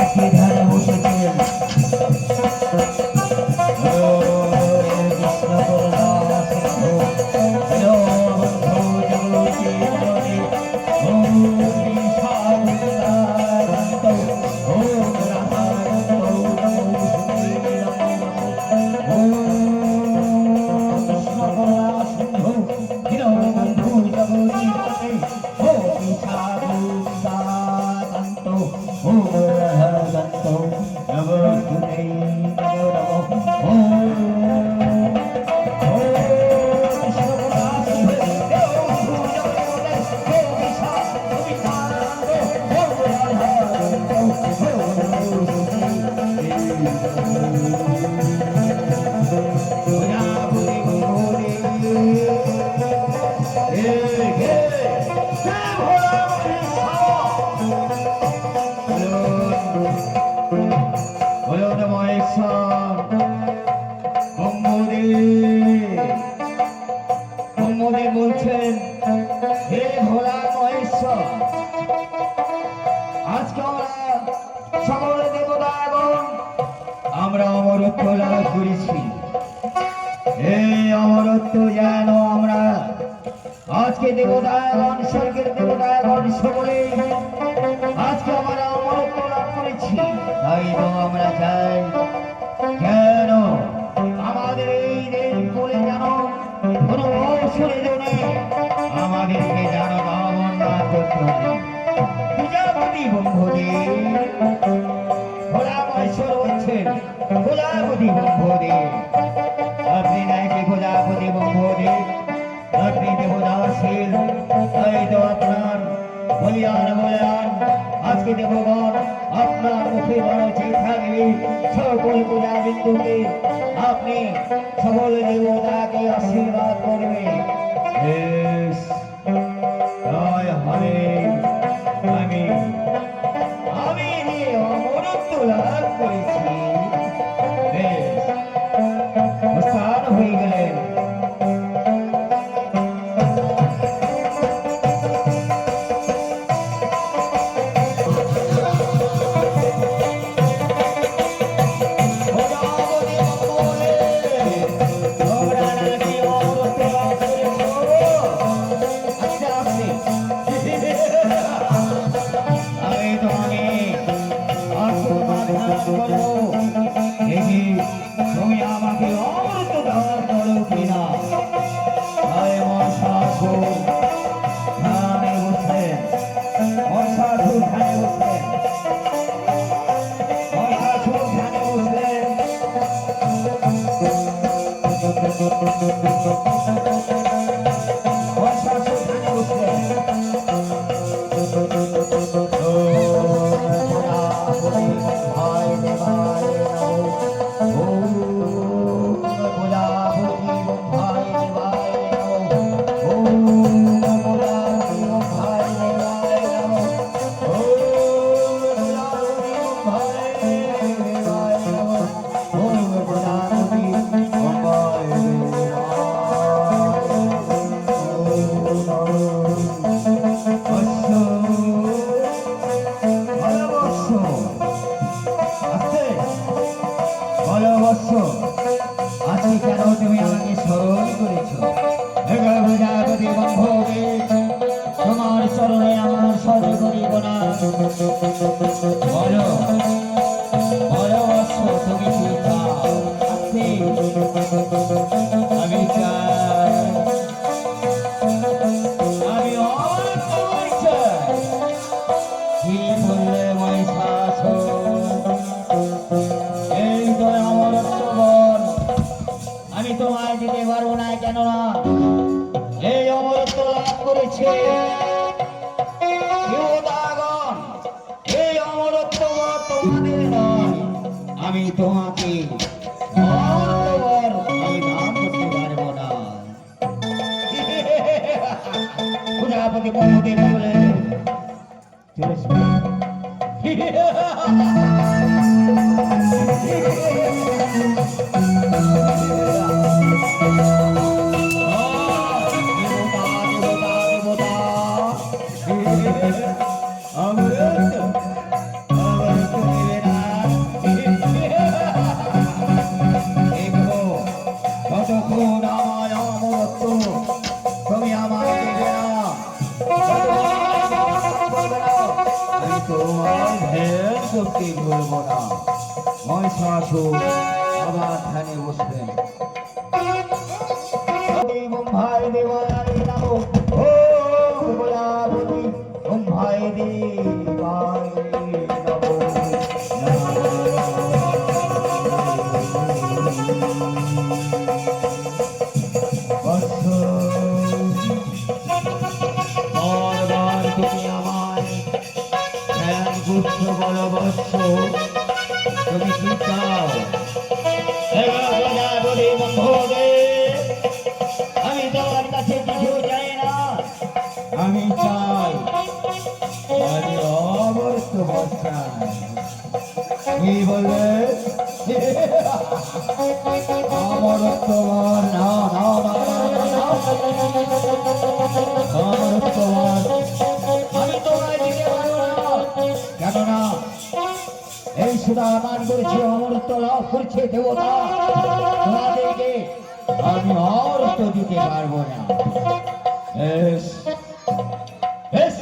আজকে ধারে বসেছেন বলছেন হে ভোলা মহেশ্বর, আজকে আমরা সকল দেবতা এবং আমরা অমরত্ব লাভ করেছি। এই অমরত্ব যেন আমরা আজকে দেবতা এবং স্বর্গের দেবতা এবং সকলে আজকে আমরা অমরত্ব লাভ করেছি। তাই তো আমরা চাই কেন আমাদের এই দেশ বলে যেন কোনো অবসরে জন্য আমাদেরকে যেন দমন না করতে হবে। প্রজাপতি ব্রহ্মদেব ভোলা মহেশ্বর হচ্ছেন প্রজাপতি ব্রহ্মদেব। আপনি নাকি প্রজাপতি ব্রহ্মদেব, আপনি দেবদাসীন। তাই তো আপনার বলিয়ান বলিয়ান আজকে দেবগণ আপনার মুখে বলছে থাকবে সকল পূজাবিন্দুকে আপনি সকল দেবতাকে আশীর্বাদ করবে। তাই হবে আমি যে অমরত্ব লাভ করেছি স্থান হয়ে গেলেন। তুমি আমাকে অমৃত দান করো কিনা। ধ্যানে বসলেন মনসাসুর, ধ্যানে বসলেন মনসাসুর, ধ্যানে বসলেন। মনসাসুর ধ্যানে বসলেন। আজকে কেন তুমি আমাকে স্মরণ করেছ? প্রজাপতি ব্রহ্মদেব, তোমার চরণে আমার সর্ব করিব না। বলো বলো বৎস, তুমি কি চাও? আমি চাই আমি অমরত্ব চাই। কি বললে মহিষাসুর? এই তো অমরত্ব বল, আমি তোমায় দিতে পারবো না। কেন না? এই অমরত্ব লাভ করেছে দেবতাগণ। এই অমরত্ব তোমাদের নয়, আমি তোমাকে অমরত্ব বল আমি দান করতে পারবো না। প্রজাপতি ব্রহ্মদেব বলে চলেছে। তোমার ধ্যান করতে ভুলব না। মহিষাসুর আবার ধ্যানে বসবেন। ভাই দেবায় নামো ওম প্রজাপতি ওম ভাই দেবায় বারবার তুমি আমায় ধ্যান করছো বলো বৎস, তুমি কি চাও? আমি তোমার কাছে কিছু চাই না, আমি চাই আমি অবশ্য বসাই। কি বলবে? আমার তোমার না না না আমার তোমার আমি তোমায় দিতে পারবো না। কেননা এই সুদা মান করেছে, অমরত্ব লাভ করছে দেবতা, তোমাদেরকে আমি অমরত্ব দিতে পারবো না। বেশ বেশ,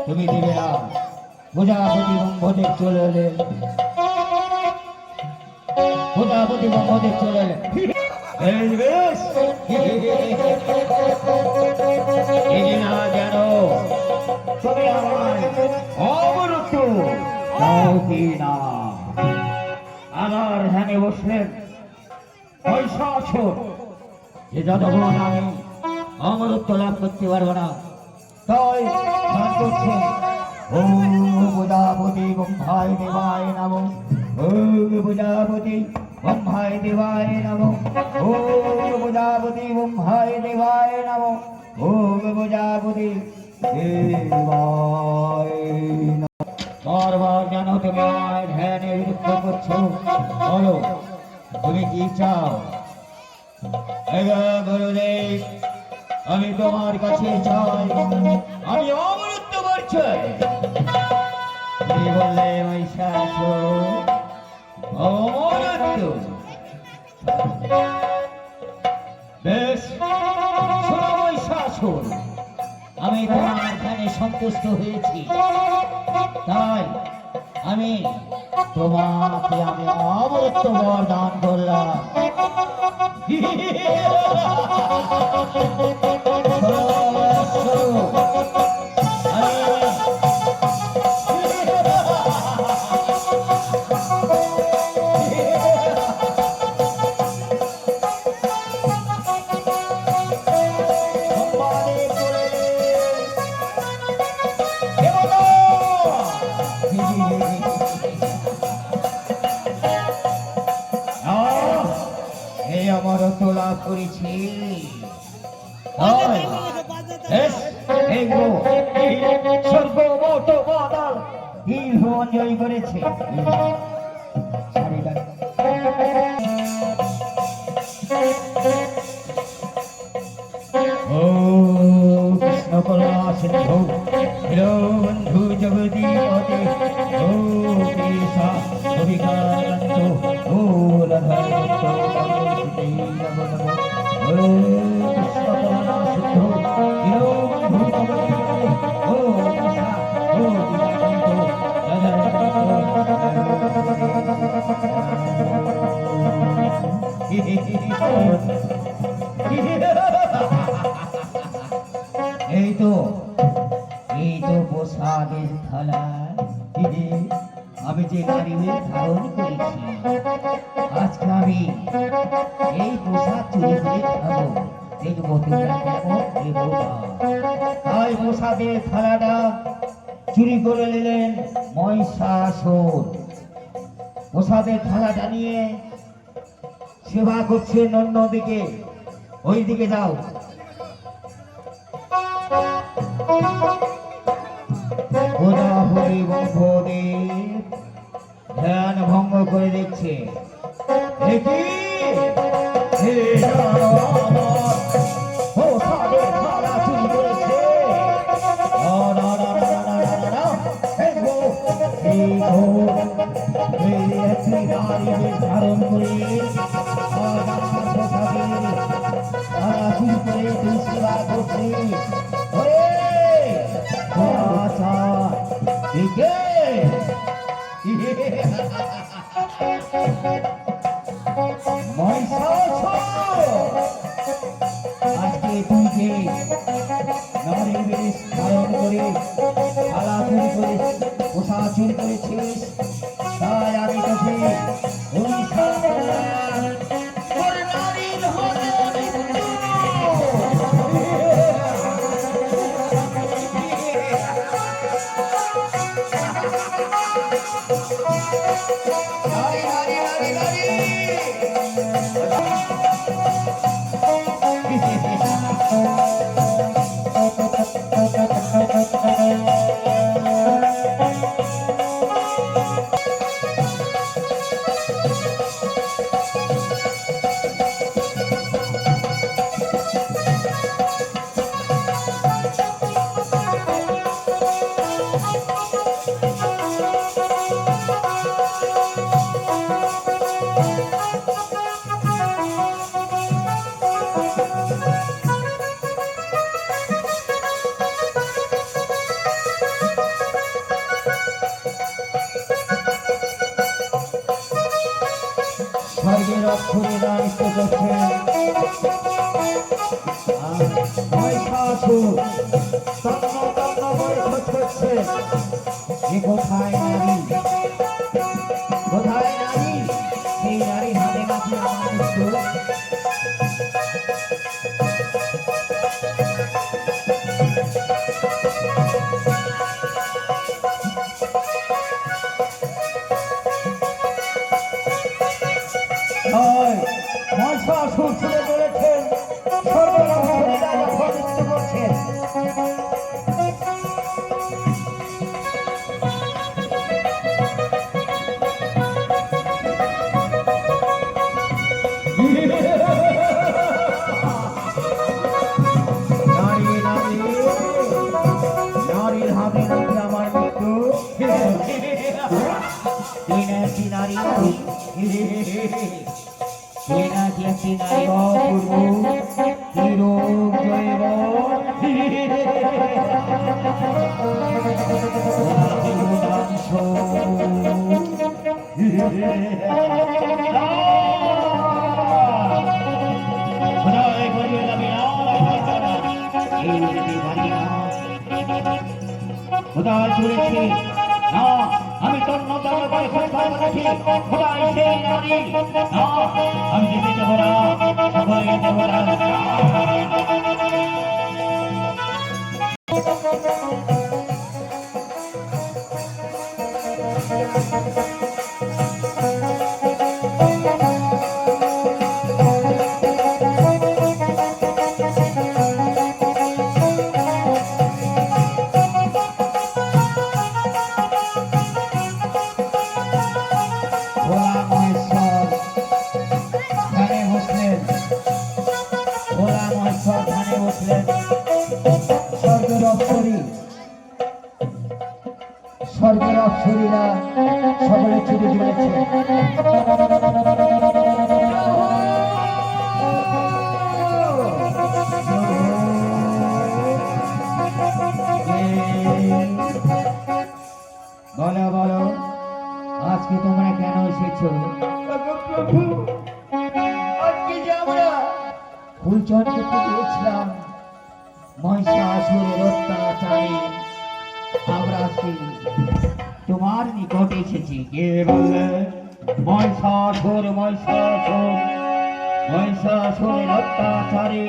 তুমি দিবে না। প্রজাপতি ব্রহ্মদেব চলে এলেন, প্রজাপতি ব্রহ্মদেব চলে এলেন। বেশ এই না যেন তুমি আমার অমরত্ব দাও কি না। আমার ধ্যানে বসলেন মহিষাসুর, যে যতক্ষণ আমি অমরত্ব লাভ করতে পারবো না তাই ধ্যান করছে ওম প্রজাপতি ব্রহ্মায় দেবায় নমঃ, ওম প্রজাপতি ব্রহ্মায় দেবায় নমঃ, ওম প্রজাপতি ব্রহ্মায় দেবায় নমঃ, ওম প্রজাপতি দেবায় নমঃ। বারবার যেন তুমি আমার ধ্যানে বিরক্ত করছো, বলো তুমি কি চাও? গুরুদেব, আমি তোমার কাছে চাই আমি অমরত্ব পরিচয়। তুমি বললে মহিষাসুর অমরত্ব। বেশ শোনো মহিষাসুর, আমি তোমার ধ্যানে সন্তুষ্ট হয়েছি, তাই আমি তোমাকে আমি অমরত্ব বর দান করলাম। অমরত্ব লাভ করেছি, স্বর্গ মোট বাদল ভুবন জয় করেছে। ও কৃষ্ণ করুণা সিন্ধু বন্ধু জগদীপতি, ও কৃষ্ণ অভিকারান্ত, ও রাধা এই তো প্রসাদের থালা আমি যে নারী হয়ে ধারণ করেছি, আজকে আমি এই প্রসাদ চুরি করে খাবো, দেখবো তোমরা কেমন দেবো না। তাই প্রসাদের থালাটা চুরি করে নিলেন মহিষাসুর। প্রসাদের থালাটা নিয়ে সেবা করছেন অন্যদিকে, ওই দিকে যাও। প্রজাপতি ব্রহ্মদেব ধ্যান ভঙ্গ করে দেখছে, ধারণ করে সেবা করছে। আজকে তুই যে নারীর বেশ ধারণ করে থালা চুরি করে পোশাক চুরি করেছিস, তাই আমি তোকে অভিশাপ করলাম, তোর নারীর হবে মৃত্যু। নারী নারী নারী নারী স্বর্গের অক্ষরে দায়িত্ব করছেন মহিষাসুর তন্ন তন্ন করে খোঁজ করছে যে কোথায় নারী, কোথায় নারী, সেই নারীর হাতে নাকি আমার মৃত্যু। মহিষাসুর ছুড়ে চলেছেন স্বর্গের অক্ষরে যখন নৃত্য করছেন। নারীর হাতে নাকি আমার মৃত্যু। একটি নারী নাকি একটি নারী অপূর্ব হিরো জৈব কোথায় চলেছি না, আমি তন্ন তন্ন করে কোথায় বলেছি কোথায় সেই নারী না, আমি যেতে দেবো না, সকলে দেবো না। স্বর্গের অপ্সরীরা সকলে ছুটে চলেছে। বলো বলো, আজকে তোমরা কেন এসেছো? আজকে যে আমরা ফুলচর করতে গিয়েছিলাম মহিষাসুরের অত্যাচারে, আমরা আজকে তোমার নিকট এসেছি। কে বললে? মহিষাসুর, মহিষাসুর, মহিষাসুরের অত্যাচারে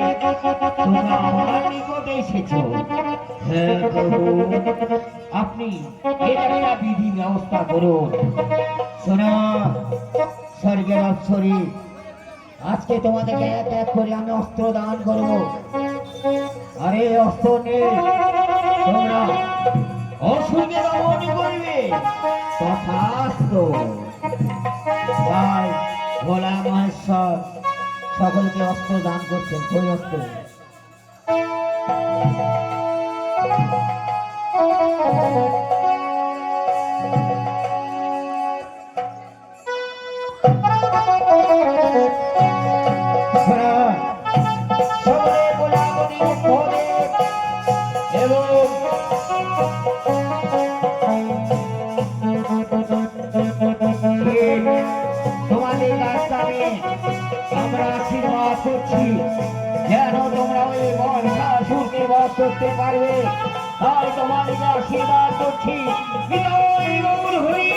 তোমরা আমার নিকট এসেছো। হ্যাঁ প্রভু, আপনি এর একটা বিধি ব্যবস্থা করুন। শোনো স্বর্গের অপ্সরী, আজকে তোমাদেরকে এক এক করে আমি অস্ত্র দান করবো। আরে অস্ত্র নেই, তোমরা অসুরকে দমন করবে। তথাস্তু। তাই ভোলা মহেশ্বর সকলকে অস্ত্র দান করছেন। কই অস্ত্র? এবং করতে পারবে, তাই তোমাদেরকে আশীর্বাদ করছি। বিজয় বল হরি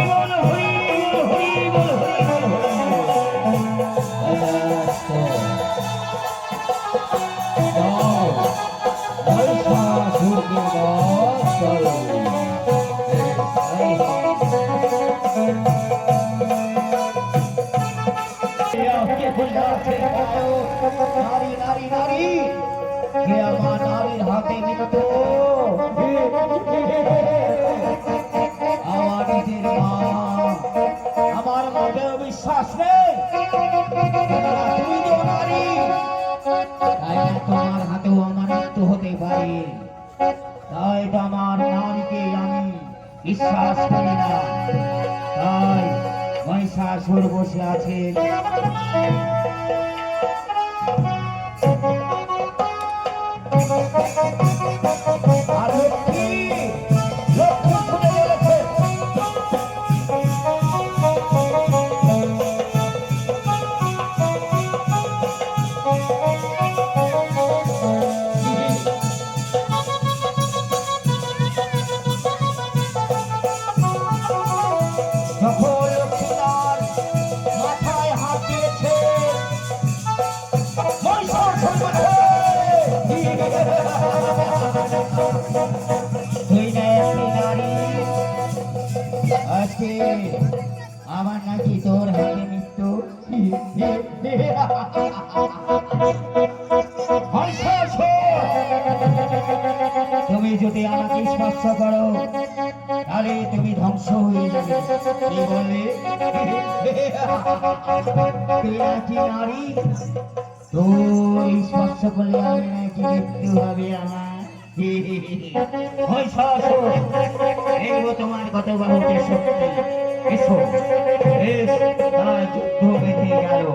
বল হরি বল হরি বল হরি বল হরি। মহিষাসুরকে বধ করো। নারী নারী নারী, হে আমার নারীর হাতে মৃত্যু। আমার নিজের মা, আমার মাঝেও বিশ্বাস নেই তুমি তো নারী, তাই না তোমার হাতেও আমার মৃত্যু হতে পারে। তাই তো আমার নারীকে আমি বিশ্বাস করি না। তাই মহিষাসুর বসে আছে। আর লক্ষ্মী লক্ষ্মী ফুটে গেছে। যখন লক্ষ্মীনার মাথায় হাত দিয়েছে, মহিষাসুর বলে, তুই না একটি নারী, আজকে আমার নাকি তোর হাতে মৃত্যু। তুমি যদি আমাকে স্পর্শ করো তাহলে তুমি ধ্বংস হয়ে যাবে। কি বললে? তুই নাকি নারী, তোর স্পর্শ করলে আমি নাকি মৃত্যু হবে আমার। তোমার কত বাহুতে শক্তি। এসো যুদ্ধ বেঁধে গেল।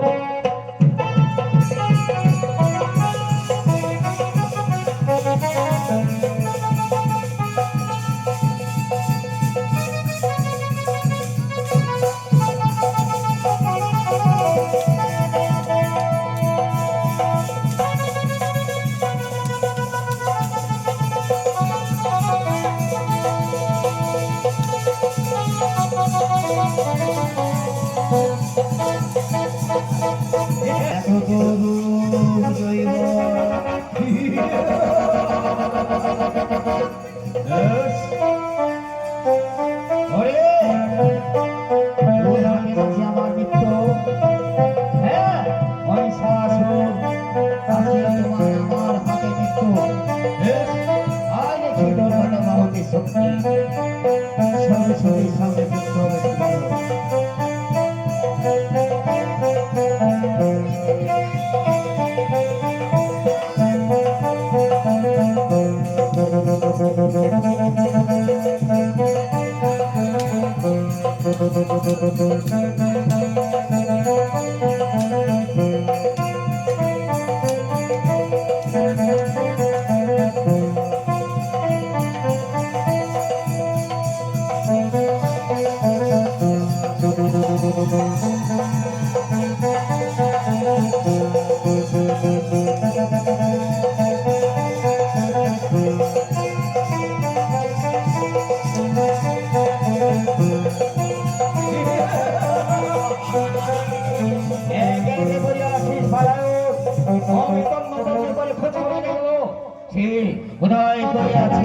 কোথায় করে আছে